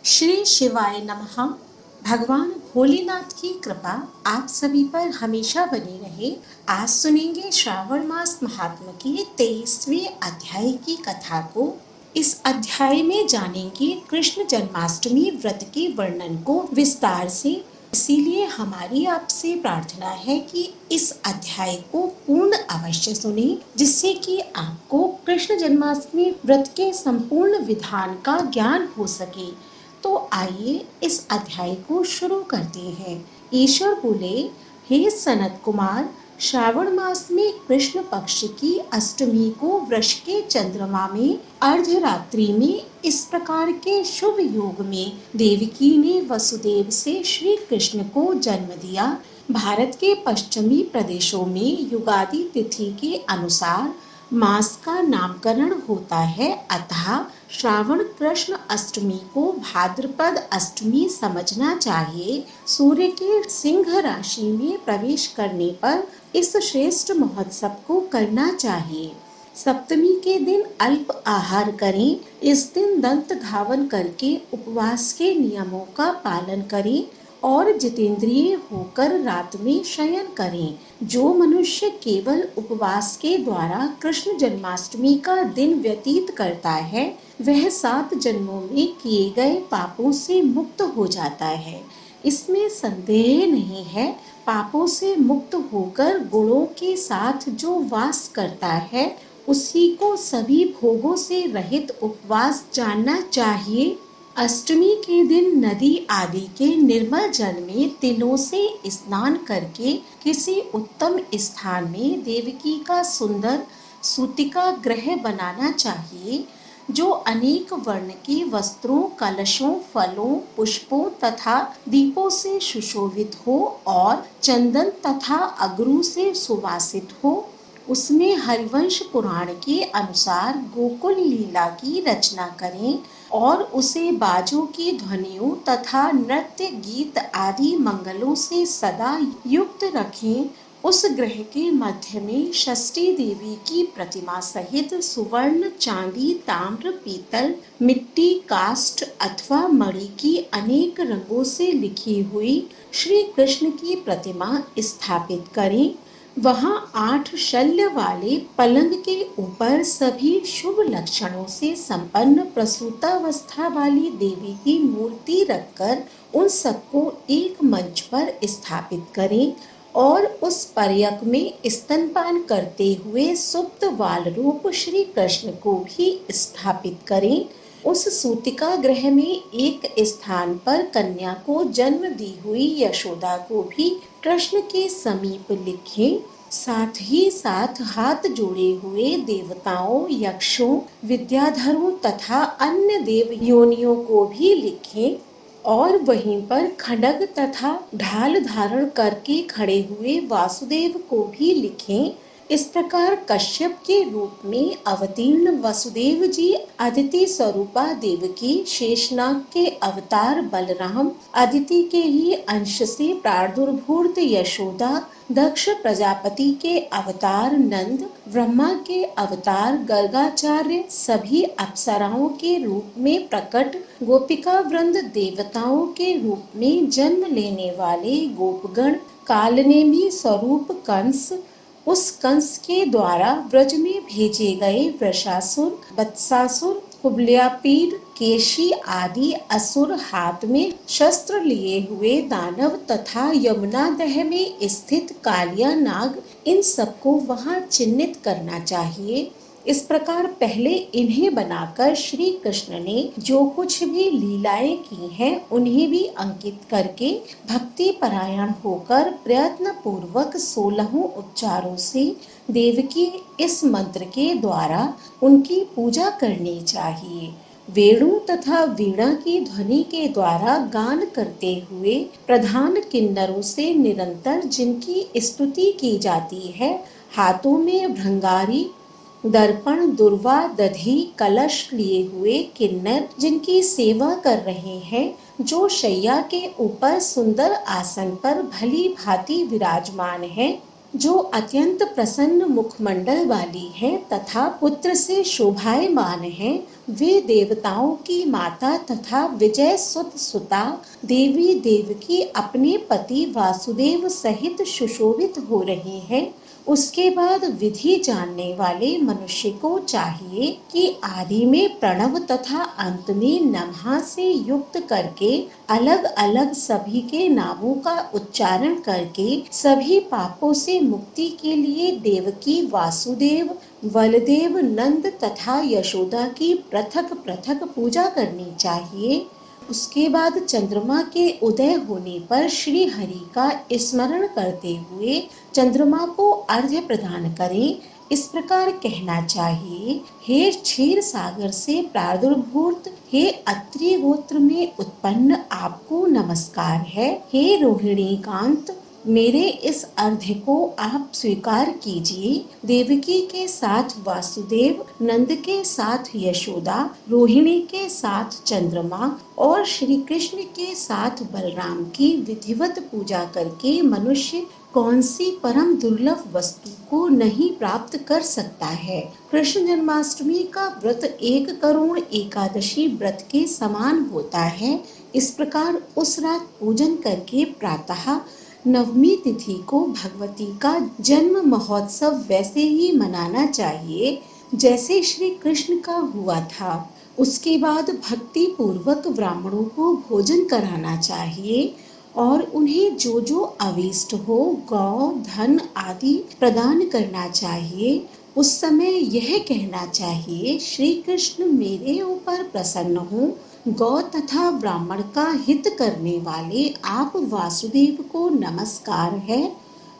श्री शिवाय नमः। भगवान भोलेनाथ की कृपा आप सभी पर हमेशा बनी रहे। आज सुनेंगे श्रावण मास महात्म की 23वें अध्याय की कथा को। इस अध्याय में जानेंगे कृष्ण जन्माष्टमी व्रत के वर्णन को विस्तार से। इसीलिए हमारी आपसे प्रार्थना है कि इस अध्याय को पूर्ण अवश्य सुने, जिससे कि आपको कृष्ण जन्माष्टमी व्रत के संपूर्ण विधान का ज्ञान हो सके। तो आइए इस अध्याय को शुरू करते हैं। ईश्वर बोले, हे सनत कुमार, श्रावण मास में कृष्ण पक्ष की अष्टमी को वृष के चंद्रमा में अर्धरात्रि में इस प्रकार के शुभ योग में देवकी ने वसुदेव से श्री कृष्ण को जन्म दिया। भारत के पश्चिमी प्रदेशों में युगादि तिथि के अनुसार मास का नामकरण होता है, अतः श्रावण कृष्ण अष्टमी को भाद्रपद अष्टमी समझना चाहिए। सूर्य के सिंह राशि में प्रवेश करने पर इस श्रेष्ठ महोत्सव को करना चाहिए। सप्तमी के दिन अल्प आहार करें। इस दिन दंत धावन करके उपवास के नियमों का पालन करें और जितेंद्रिय होकर रात में शयन करें। जो मनुष्य केवल उपवास के द्वारा कृष्ण जन्माष्टमी का दिन व्यतीत करता है, वह 7 जन्मों में किए गए पापों से मुक्त हो जाता है। इसमें संदेह नहीं है। पापों से मुक्त होकर गुणों के साथ जो वास करता है, उसी को सभी भोगों से रहित उपवास जानना चाहिए। अष्टमी के दिन नदी आदि के निर्मल जल में तिलों से स्नान करके किसी उत्तम स्थान में देवकी का सुंदर सूतिका ग्रह बनाना चाहिए, जो अनेक वर्ण के वस्त्रों, कलशों, फलों, पुष्पों तथा दीपों से सुशोभित हो और चंदन तथा अगरू से सुवासित हो। उसमें हरिवंश पुराण के अनुसार गोकुल लीला की रचना करें और उसे बाजों की ध्वनियों तथा नृत्य गीत आदि मंगलों से सदा युक्त रखें। उस ग्रह के मध्य में षष्ठी देवी की प्रतिमा सहित सुवर्ण, चांदी, ताम्र, पीतल, मिट्टी, काष्ठ अथवा मणि की अनेक रंगों से लिखी हुई श्री कृष्ण की प्रतिमा स्थापित करें। वहां 8 शल्य वाले पलंग के ऊपर सभी शुभ लक्षणों से संपन्न प्रसूतावस्था वाली देवी की मूर्ति रखकर उन सबको एक मंच पर स्थापित करें और उस पर्यक में स्तनपान करते हुए सुप्त बाल रूप श्री कृष्ण को भी स्थापित करें। उस सूतिका ग्रह में एक स्थान पर कन्या को जन्म दी हुई यशोदा को भी कृष्ण के समीप लिखें। साथ ही साथ हाथ जोड़े हुए देवताओं, यक्षों, विद्याधरों तथा अन्य देव योनियों को भी लिखें और वहीं पर खड्ग तथा ढाल धारण करके खड़े हुए वासुदेव को भी लिखें। इस प्रकार कश्यप के रूप में अवतीर्ण वसुदेव जी, अदिति स्वरूपा देवकी, शेषनाग के अवतार बलराम, अदिति के ही अंश से प्रादुर्भूत यशोदा, दक्ष प्रजापति के अवतार नंद, ब्रह्मा के अवतार गर्गाचार्य, सभी अप्सराओं के रूप में प्रकट, गोपिका वृंद देवताओं के रूप में जन्म लेने वाले गोपगण, कालनेमी स्वरूप कंस, उस कंस के द्वारा ब्रज में भेजे गए वृषासुर, वत्सासुर, कुबल्यापीड, केशी आदि असुर, हाथ में शस्त्र लिए हुए दानव तथा यमुना दह में स्थित कालिया नाग, इन सबको वहां चिन्हित करना चाहिए। इस प्रकार पहले इन्हें बनाकर श्री कृष्ण ने जो कुछ भी लीलाएं की हैं, उन्हें भी अंकित करके भक्ति परायण होकर प्रयत्न पूर्वक 16 उपचारों से देवकी इस मंत्र के द्वारा उनकी पूजा करनी चाहिए। वेणु तथा वीणा की ध्वनि के द्वारा गान करते हुए प्रधान किन्नरों से निरंतर जिनकी स्तुति की जाती है, हाथों में भृंगारी, दर्पण, दुर्वा, दधी, कलश लिए हुए किन्नर जिनकी सेवा कर रहे हैं, जो शैया के ऊपर सुंदर आसन पर भली भांति विराजमान है, जो अत्यंत प्रसन्न मुखमंडल वाली है तथा पुत्र से शोभायमान है, वे देवताओं की माता तथा विजय सुत सुता देवी देवकी अपने पति वासुदेव सहित सुशोभित हो रही है। उसके बाद विधि जानने वाले मनुष्य को चाहिए कि आदि में प्रणव तथा अंत में नमः से युक्त करके अलग अलग सभी के नामों का उच्चारण करके सभी पापों से मुक्ति के लिए देवकी वासुदेव बलदेव नंद तथा यशोदा की पृथक पृथक पूजा करनी चाहिए। उसके बाद चंद्रमा के उदय होने पर श्री हरि का स्मरण करते हुए चंद्रमा को अर्घ्य प्रदान करें। इस प्रकार कहना चाहिए, हे क्षीर सागर से प्रादुर्भूत, हे अत्रि गोत्र में उत्पन्न आपको नमस्कार है। हे रोहिणी कांत, मेरे इस अर्घ्य को आप स्वीकार कीजिए। देवकी के साथ वासुदेव, नंद के साथ यशोदा, रोहिणी के साथ चंद्रमा और श्री कृष्ण के साथ बलराम की विधिवत पूजा करके मनुष्य कौन सी परम दुर्लभ वस्तु को नहीं प्राप्त कर सकता है। कृष्ण जन्माष्टमी का व्रत 1 करोड़ एकादशी व्रत के समान होता है। इस प्रकार उस रात पूजन करके प्रातः नवमी तिथि को भगवती का जन्म महोत्सव वैसे ही मनाना चाहिए जैसे श्री कृष्ण का हुआ था। उसके बाद भक्ति पूर्वक ब्राह्मणों को भोजन कराना चाहिए और उन्हें जो जो अभीष्ट हो गौ धन आदि प्रदान करना चाहिए। उस समय यह कहना चाहिए, श्री कृष्ण मेरे ऊपर प्रसन्न हो, गौ तथा ब्राह्मण का हित करने वाले आप वासुदेव को नमस्कार है,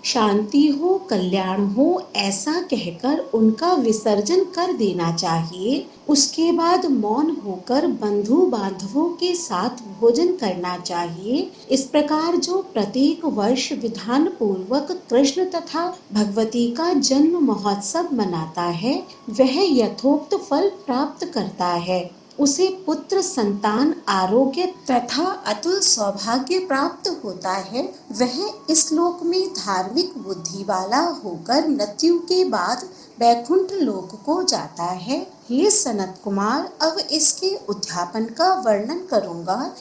शांति हो कल्याण हो, ऐसा कहकर उनका विसर्जन कर देना चाहिए। उसके बाद मौन होकर बंधु बांधवों के साथ भोजन करना चाहिए। इस प्रकार जो प्रत्येक वर्ष विधान पूर्वक कृष्ण तथा भगवती का जन्म महोत्सव मनाता है, वह यथोक्त फल प्राप्त करता है। उसे पुत्र संतान आरोग्य तथा अतुल सौभाग्य प्राप्त होता है। वह इस लोक में धार्मिक बुद्धि वाला होकर मृत्यु के बाद वैकुंठ लोक को जाता है। हे सनत कुमार, अब इसके उद्यापन का वर्णन करूंगा।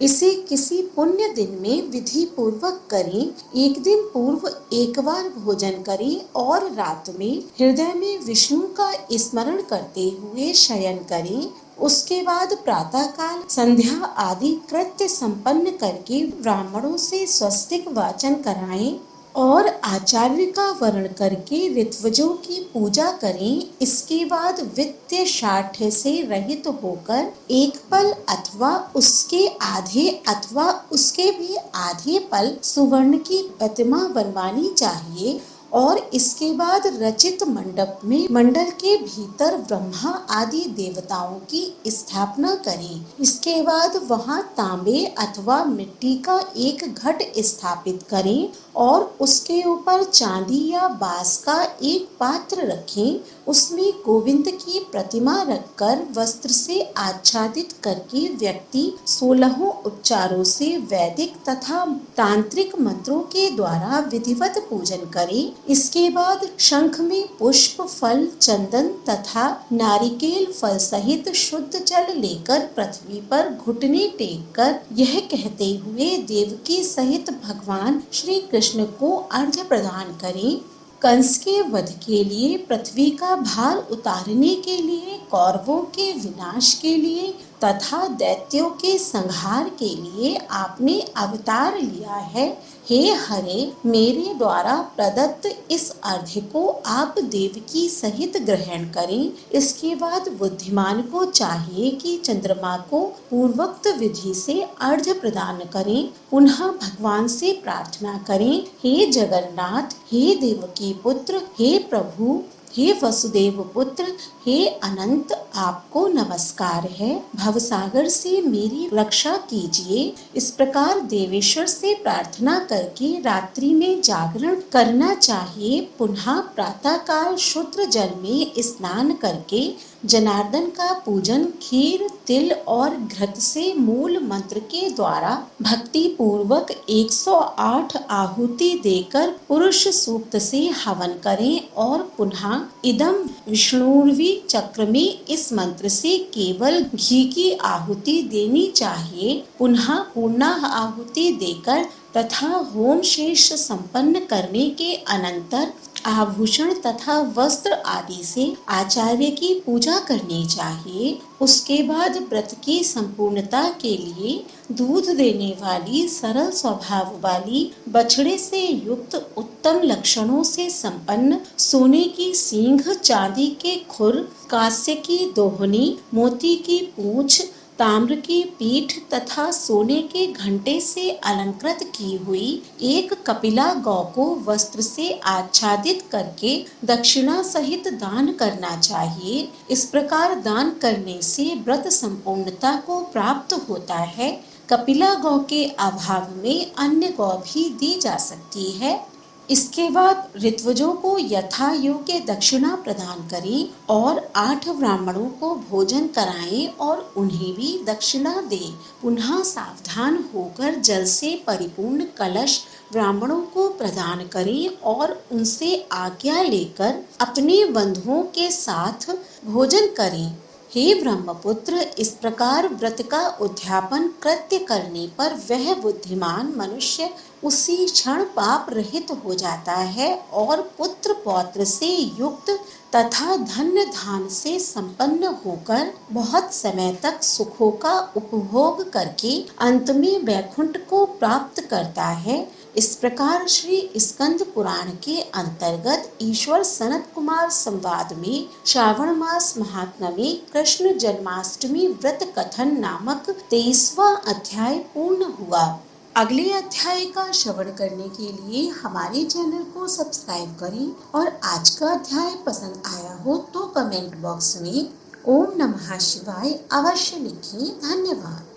इसे किसी पुण्य दिन में विधि पूर्वक करें। एक दिन पूर्व एक बार भोजन करें और रात में हृदय में विष्णु का स्मरण करते हुए शयन करें। उसके बाद प्रातः काल संध्या आदि कृत्य संपन्न करके ब्राह्मणों से स्वस्तिक वाचन कराएं और आचार्य का वर्ण करके ऋत्विजों की पूजा करें। इसके बाद वित्त शाठ्य से रहित होकर एक पल अथवा उसके आधे अथवा उसके भी आधे पल सुवर्ण की प्रतिमा बनवानी चाहिए और इसके बाद रचित मंडप में मंडल के भीतर ब्रह्मा आदि देवताओं की स्थापना करें। इसके बाद वहां तांबे अथवा मिट्टी का एक घट स्थापित करें और उसके ऊपर चांदी या बांस का एक पात्र रखें। उसमें गोविंद की प्रतिमा रखकर वस्त्र से आच्छादित करके व्यक्ति 16 उपचारों से वैदिक तथा तांत्रिक मंत्रों के द्वारा विधिवत पूजन करे। इसके बाद शंख में पुष्प फल चंदन तथा नारिकेल फल सहित शुद्ध जल लेकर पृथ्वी पर घुटने टेक कर यह कहते हुए देवकी सहित भगवान श्री कृष्ण को अर्घ्य प्रदान करें। कंस के वध के लिए, पृथ्वी का भार उतारने के लिए, कौरवों के विनाश के लिए तथा दैत्यों के संहार के लिए आपने अवतार लिया है। हे हरे, मेरे द्वारा प्रदत्त इस अर्घ्य को आप देवकी सहित ग्रहण करें। इसके बाद बुद्धिमान को चाहिए कि चंद्रमा को पूर्वोक्त विधि से अर्घ्य प्रदान करें। पुनः भगवान से प्रार्थना करें, हे जगन्नाथ, हे देवकी पुत्र, हे प्रभु, हे वसुदेव पुत्र, हे अनंत, आपको नमस्कार है। भवसागर से मेरी रक्षा कीजिए। इस प्रकार देवेश्वर से प्रार्थना करके रात्रि में जागरण करना चाहिए। पुनः प्रातः काल शुद्ध जल में स्नान करके जनार्दन का पूजन खीर, तिल और घृत से मूल मंत्र के द्वारा भक्ति पूर्वक 108 आहुति देकर पुरुष सूक्त से हवन करें और पुनः इदम विष्णुर्वी चक्र में इस मंत्र से केवल घी की आहुति देनी चाहिए। पुनः पूर्णाह आहुति देकर तथा होम शेष संपन्न करने के अनंतर आभूषण तथा वस्त्र आदि से आचार्य की पूजा करनी चाहिए। उसके बाद व्रत की संपूर्णता के लिए दूध देने वाली सरल स्वभाव वाली बछड़े से युक्त उत्तम लक्षणों से संपन्न सोने की सींग, चांदी के खुर, कांस्य की दोहनी, मोती की पूंछ, ताम्र की पीठ तथा सोने के घंटे से अलंकृत की हुई एक कपिला गौ को वस्त्र से आच्छादित करके दक्षिणा सहित दान करना चाहिए। इस प्रकार दान करने से व्रत संपूर्णता को प्राप्त होता है। कपिला गौ के अभाव में अन्य गौ भी दी जा सकती है। इसके बाद ऋत्विजों को यथा योग्य दक्षिणा प्रदान करें और 8 ब्राह्मणों को भोजन कराएं और उन्हें भी दक्षिणा दें। पुनः सावधान होकर जल से परिपूर्ण कलश ब्राह्मणों को प्रदान करें और उनसे आज्ञा लेकर अपने बंधुओं के साथ भोजन करें। हे ब्रह्मपुत्र, इस प्रकार व्रत का उद्यापन कृत्य करने पर वह बुद्धिमान मनुष्य उसी क्षण पाप रहित हो जाता है और पुत्र पौत्र से युक्त तथा धन्य धान से संपन्न होकर बहुत समय तक सुखों का उपभोग करके अंत में वैकुंठ को प्राप्त करता है। इस प्रकार श्री स्कंद पुराण के अंतर्गत ईश्वर सनत कुमार संवाद में श्रावण मास महात्म्य में कृष्ण जन्माष्टमी व्रत कथन नामक 23वां अध्याय पूर्ण हुआ। अगले अध्याय का श्रवण करने के लिए हमारे चैनल को सब्सक्राइब करें और आज का अध्याय पसंद आया हो तो कमेंट बॉक्स में ओम नमः शिवाय अवश्य लिखें। धन्यवाद।